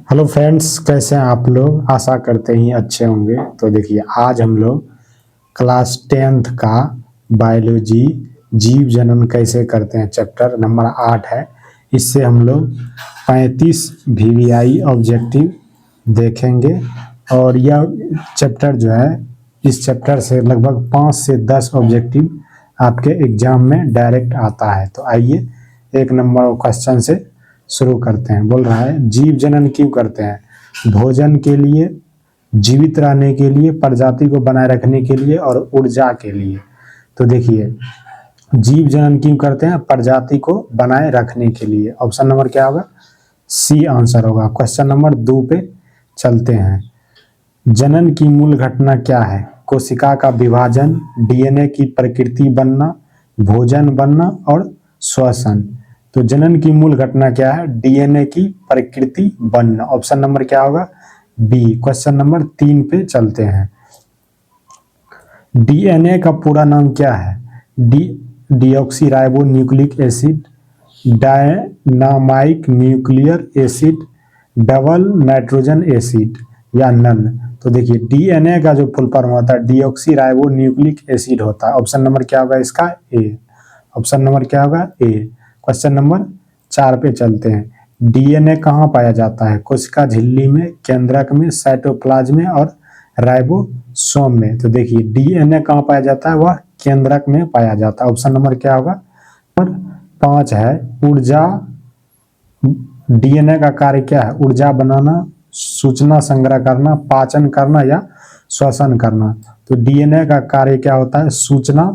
Hello friends, कैसे हैं आप लोग। आशा करते ही अच्छे होंगे। तो देखिए, आज हम लोग क्लास 10th का बायोलॉजी जीव जनन कैसे करते हैं चैप्टर नंबर 8 है। इससे हम लोग 35 वीवीआई ऑब्जेक्टिव देखेंगे। और यह चैप्टर जो है, इस चैप्टर से लगभग 5 से 10 ऑब्जेक्टिव आपके एग्जाम में डायरेक्ट आता है। तो आइए एक नंबर क्वेश्चन से शुरू करते हैं। बोल रहा है, जीव जनन क्यों करते हैं? भोजन के लिए, जीवित रहने के लिए, प्रजाति को बनाए रखने के लिए और ऊर्जा के लिए। तो देखिए, जीव जनन क्यों करते हैं? प्रजाति को बनाए रखने के लिए। ऑप्शन नंबर क्या होगा? सी आंसर होगा। क्वेश्चन नंबर 2 पे चलते हैं। जनन की मूल घटना क्या है? कोशिका का विभाजन, डीएनए की प्रकृति बनना, भोजन बनना और श्वसन। तो जनन की मूल घटना क्या है? डीएनए की प्रकृति बनना। ऑप्शन नंबर क्या होगा? बी। क्वेश्चन नंबर 3 पे चलते हैं। डीएनए का पूरा नाम क्या है? Deoxyribo nucleic acid, dynamic nuclear acid, double nitrogen acid या नन। तो देखिए, डीएनए का जो फुल फॉर्म होता है डीऑक्सीराइबो न्यूक्लिक एसिड होता है। ऑप्शन नंबर क्या होगा इसका? ए। ऑप्शन नंबर क्या होगा? ए। क्वेश्चन नंबर 4 पे चलते हैं। डीएनए कहाँ पाया जाता है? कोशिका झिल्ली में, केंद्रक में, साइटोप्लाज्म में और राइबोसोम में। तो देखिए, डीएनए कहाँ पाया जाता है? वह केंद्रक में पाया जाता है। ऑप्शन नंबर क्या होगा? नंबर 5 है ऊर्जा। डीएनए का कार्य क्या है? ऊर्जा बनाना, सूचना संग्रह करना, पाचन करना या श्वसन करना। तो डीएनए का कार्य क्या होता है? सूचना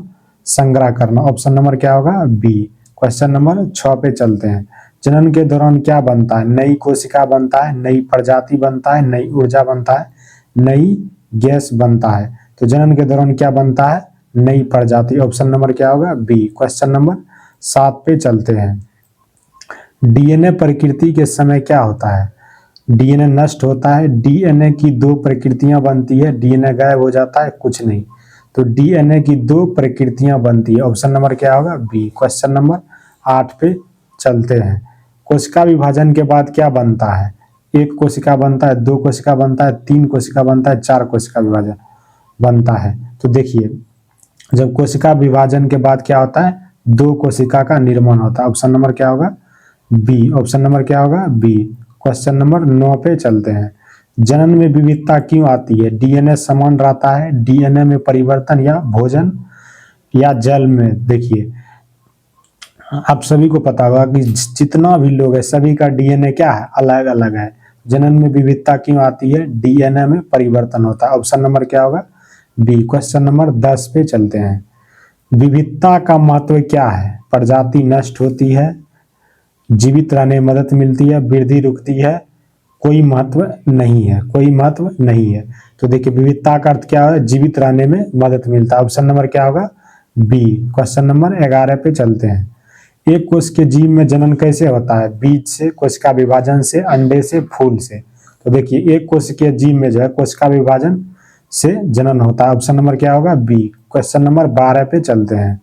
संग्रह करना। ऑप्शन नंबर क्या होगा? बी। क्वेश्चन नंबर 6 पे चलते हैं। जनन के दौरान क्या बनता है? नई कोशिका बनता है, नई प्रजाति बनता है, नई ऊर्जा बनता है, नई गैस बनता है। तो जनन के दौरान क्या बनता है? नई प्रजाति। ऑप्शन नंबर क्या होगा? बी। क्वेश्चन नंबर 7 पे चलते हैं। डीएनए प्रकृति के समय क्या होता है? डीएनए नष्ट होता है। डीएनए की 2 प्रकृतियां बनती है। डीएनए गायब हो जाता है, कुछ नहीं। तो डीएनए की 2 प्रकृतियां बनती है। ऑप्शन नंबर क्या होगा? बी। क्वेश्चन नंबर 8 पे चलते हैं। कोशिका विभाजन के बाद क्या बनता है? 1 कोशिका बनता है, 2 कोशिका बनता है, 3 कोशिका बनता है, 4 कोशिका विभाजन बनता है। तो देखिए, जब कोशिका विभाजन के बाद क्या होता है? 2 कोशिका का निर्माण होता है। ऑप्शन नंबर क्या होगा? बी। ऑप्शन नंबर क्या होगा? बी। क्वेश्चन नंबर 9 पे चलते हैं। जनन में विविधता क्यों आती है? डीएनए समान रहता है, डीएनए में परिवर्तन या भोजन या जल में। देखिए, आप सभी को पता होगा कि जितना भी लोग है सभी का डीएनए क्या है? अलग अलग है। जनन में विविधता क्यों आती है? डीएनए में परिवर्तन होता है। ऑप्शन नंबर क्या होगा? बी। क्वेश्चन नंबर 10 पे चलते हैं। विविधता का महत्व क्या है? प्रजाति नष्ट होती है, जीवित रहने में मदद मिलती है, वृद्धि रुकती है, कोई महत्व नहीं है। कोई महत्व नहीं है। तो देखिए, विविधता का अर्थ क्या है? जीवित रहने में मदद मिलता है। ऑप्शन नंबर क्या होगा? बी। क्वेश्चन नंबर 11 पे चलते हैं। एक कोश के जीव में जनन कैसे होता है? बीज से, कोशिका विभाजन से, अंडे से, फूल से। तो देखिए, एक कोश के जीव में जो है कोशिका विभाजन से जनन होता है। ऑप्शन नंबर क्या होगा? बी। क्वेश्चन नंबर 12 पे चलते हैं।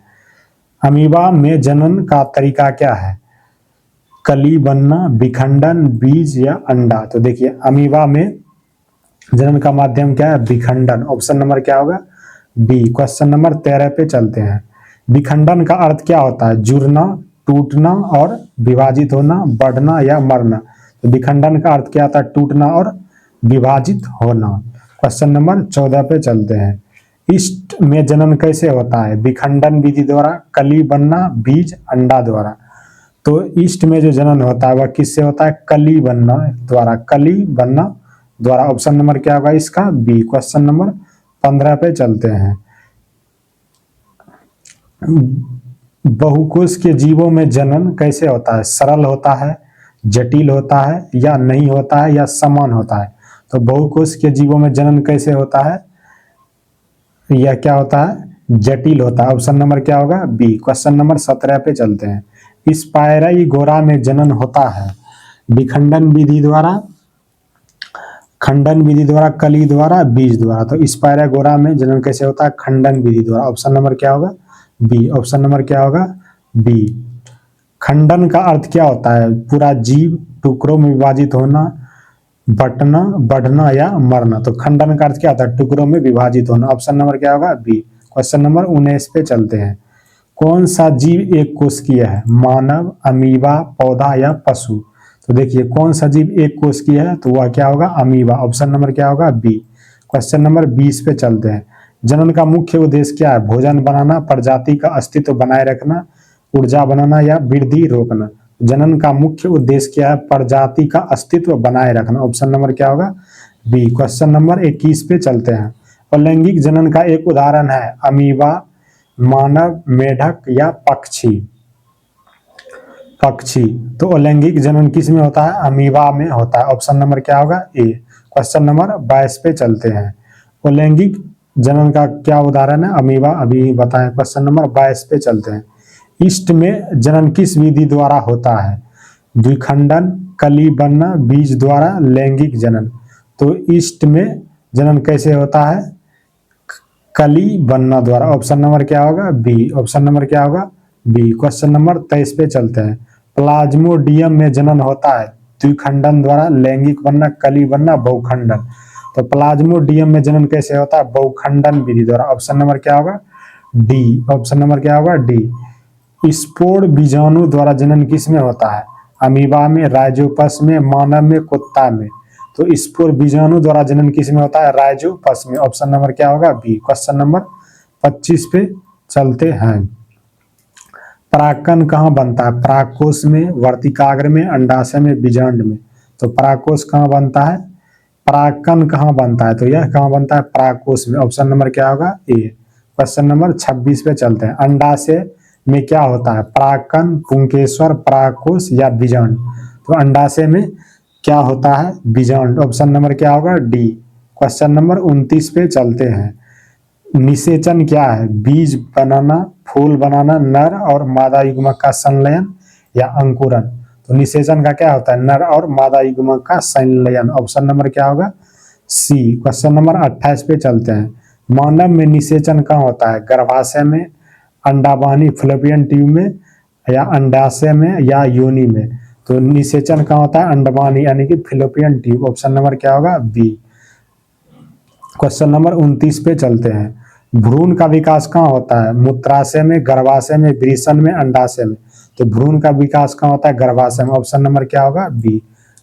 अमीबा में जनन का तरीका क्या है? कली बनना, विखंडन, बीज या अंडा। तो देखिए, अमीबा में जनन का माध्यम क्या है? विखंडन। ऑप्शन नंबर क्या होगा? बी। क्वेश्चन नंबर 13 पे चलते हैं। विखंडन का अर्थ क्या होता है? जुड़ना, टूटना और विभाजित होना, बढ़ना या मरना। तो विखंडन का अर्थ क्या होता है? टूटना और विभाजित होना। क्वेश्चन नंबर 14 पे चलते हैं। ईस्ट में जनन कैसे होता है? विखंडन विधि द्वारा, कली बनना, बीज, अंडा द्वारा। तो ईस्ट में जो जनन होता है वह किससे होता है? कली बनना द्वारा। कली बनना द्वारा। ऑप्शन नंबर क्या होगा इसका? बी। क्वेश्चन नंबर 15 पे चलते हैं। बहुकोश के जीवों में जनन कैसे होता है? सरल होता है, जटिल होता है या नहीं होता है या समान होता है। तो बहुकोश के जीवों में जनन कैसे होता है? यह क्या होता है? जटिल होता है। ऑप्शन नंबर क्या होगा? बी। क्वेश्चन नंबर 17 पे चलते हैं। स्पाइराई गोरा में जनन होता है विखंडन विधि द्वारा, खंडन विधि द्वारा, कली द्वारा, बीज द्वारा। तो स्पाइराई गोरा में जनन कैसे होता है? खंडन विधि द्वारा। ऑप्शन नंबर क्या होगा? बी। ऑप्शन नंबर क्या होगा? बी। खंडन का अर्थ क्या होता है? पूरा जीव टुकड़ों में विभाजित होना, बटना, बढ़ना या मरना। तो खंडन का अर्थ क्या होता है? टुकड़ों में विभाजित होना। ऑप्शन नंबर क्या होगा? बी। क्वेश्चन नंबर 19 पे चलते हैं। कौन सा जीव एक कोशिकीय है? मानव, अमीबा, पौधा या पशु? तो देखिए कौन सा जीव एक कोशिकीय है, तो वह क्या होगा? अमीबा। ऑप्शन नंबर क्या होगा? बी। क्वेश्चन नंबर 20 पे चलते हैं। जनन का मुख्य उद्देश्य क्या है? भोजन बनाना, प्रजाति का अस्तित्व बनाए रखना, ऊर्जा बनाना या वृद्धि रोकना? जनन का मुख्य उद्देश्य क्या है? प्रजाति का अस्तित्व बनाए रखना। ऑप्शन नंबर क्या होगा? बी। क्वेश्चन नंबर 21 पे चलते हैं। अलैंगिक जनन का एक उदाहरण है अमीबा, मानव, मेढक या पक्षी? पक्षी। तो अलैंगिक जनन किस में होता है? अमीबा में होता है। ऑप्शन नंबर क्या होगा? ए। क्वेश्चन नंबर 22 पे चलते हैं। अलैंगिक जनन का क्या उदाहरण है? अमीबा, अभी बताएं। क्वेश्चन नंबर 22 पे चलते हैं। ईस्ट में जनन किस विधि द्वारा होता है? द्विखंडन, कली बनना, बीज द्वारा, लैंगिक जनन? तो ईस्ट में जनन कैसे होता है? कली बनना द्वारा। ऑप्शन नंबर क्या होगा? बी। ऑप्शन नंबर क्या होगा? बी। क्वेश्चन नंबर 23 पे चलते हैं। प्लाज्मोडियम में जनन होता है द्विखंडन द्वारा, लैंगिक बनना, कली बनना, बहुखंडन? तो प्लाज्मोडियम में जनन कैसे होता है? बहुखंडन विधि द्वारा। ऑप्शन नंबर क्या होगा? डी। ऑप्शन नंबर क्या होगा? डी। स्पोर बीजाणु द्वारा जनन किस में होता है? अमीबा में, राइजोपस में, मानव में, कुत्ता में? तो स्पोर बीजाणु द्वारा जनन किस में होता है? राइजोपस में। ऑप्शन नंबर क्या होगा? बी। क्वेश्चन नंबर 25 पे चलते हैं। परागकण कहाँ बनता है? परागकोश में, वर्तिकाग्र में, अंडाशय में, बीजांड में? तो परागकोश कहाँ बनता है? परागकण कहाँ बनता है? तो यह कहाँ बनता है? परागकोश में। ऑप्शन नंबर क्या होगा? ए। क्वेश्चन नंबर 26 पे चलते हैं। अंडाशय में क्या होता है? परागकण, पुंकेसर, परागकोश या बीजांड? तो अंडाशय में क्या होता है? बीजांड। ऑप्शन नंबर क्या होगा? डी। क्वेश्चन नंबर 29 पे चलते हैं। निषेचन क्या है? बीज बनाना, फूल बनाना, नर और मादा युग्मक का संलयन या अंकुरन? तो निषेचन का क्या होता है? नर और मादा युग्मक का संलयन। ऑप्शन नंबर क्या होगा? सी। क्वेश्चन नंबर 28 पे चलते हैं। मानव में निषेचन कहाँ होता है? गर्भाशय में, अंडावानी फ्लोपियन ट्यूब में, या अंडाशय में, या योनि में? तो निषेचन कहाँ होता है? अंडवानी यानी कि फिलोपियन ट्यूब। ऑप्शन नंबर क्या होगा? बी। क्वेश्चन नंबर 29 पे चलते हैं। भ्रूण का विकास कहाँ होता है? मूत्राशय में, गर्भाशय में, वृषण में, अंडाशय में? तो भ्रूण का विकास कहाँ होता है? गर्भाशय में। ऑप्शन नंबर क्या होगा? बी।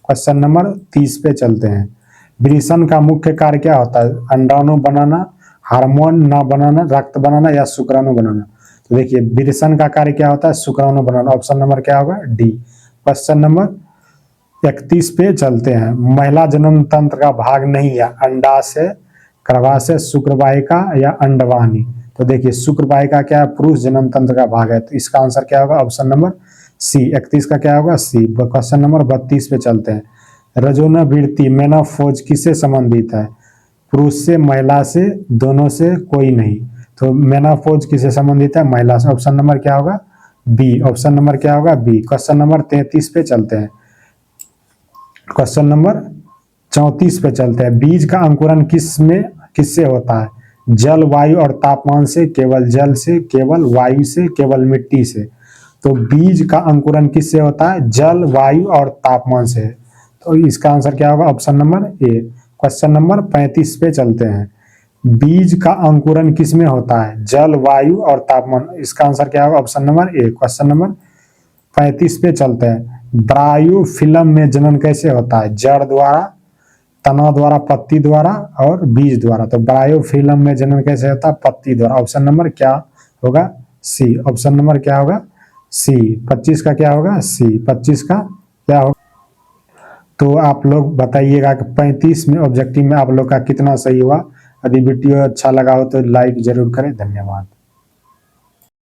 क्वेश्चन नंबर 30 पे चलते हैं। वृषण का मुख्य कार्य क्या होता है? अंडाणु बनाना, हार्मोन न बनाना, रक्त बनाना या शुक्राणु बनाना? तो देखिए वृषण का कार्य क्या होता है? शुक्राणु बनाना। ऑप्शन नंबर क्या होगा? डी। क्वेश्चन नंबर 31 पे चलते हैं। महिला जनन तंत्र का भाग नहीं है? अंडाशय, गर्भाशय, शुक्रवाहिका या अंडवानी? तो देखिए शुक्रवाहिका क्या है? पुरुष जनन तंत्र का भाग है। तो इसका आंसर क्या होगा? Option number C. 31 का क्या होगा? सी। क्वेश्चन नंबर 32 पे चलते हैं। रजोनवृत्ति मेनोपॉज किससे संबंधित है? पुरुष से, महिला से, दोनों से, कोई नहीं? तो मेनोपॉज किससे संबंधित है? महिला से। ऑप्शन नंबर क्या होगा? बी। ऑप्शन नंबर क्या होगा? बी। क्वेश्चन नंबर 33 पे चलते हैं। क्वेश्चन नंबर 34 पे चलते हैं। बीज का अंकुरन किससे होता है? जल, वायु और तापमान से, केवल जल से, केवल वायु से, केवल मिट्टी से? तो बीज का अंकुरन किससे होता है? जल, वायु और तापमान से। तो इसका आंसर क्या होगा? Option number A. Question number 35 पे चलते हैं। बीज का अंकुरन किस में होता है? जल, वायु और तापमान? इसका आंसर क्या होगा? Option number A. Question number 35 पे चलते हैं। ब्रायोफिल्म में जनन कैसे होता है? जड़ द्वारा, तना द्वारा, पत्ती द्वारा और बीज द्वारा? तो ब्रायोफिल्म में जनन कैसे होता है? पत्ती द्वारा। ऑप्शन नंबर क्या होगा? सी। ऑप्शन नंबर क्या होगा? सी। 25 का क्या होगा? सी। 25 का क्या होगा? तो आप लोग बताइएगा कि 35 में ऑब्जेक्टिव में आप लोग का कितना सही हुआ। यदि वीडियो अच्छा लगा हो तो लाइक जरूर करें। धन्यवाद।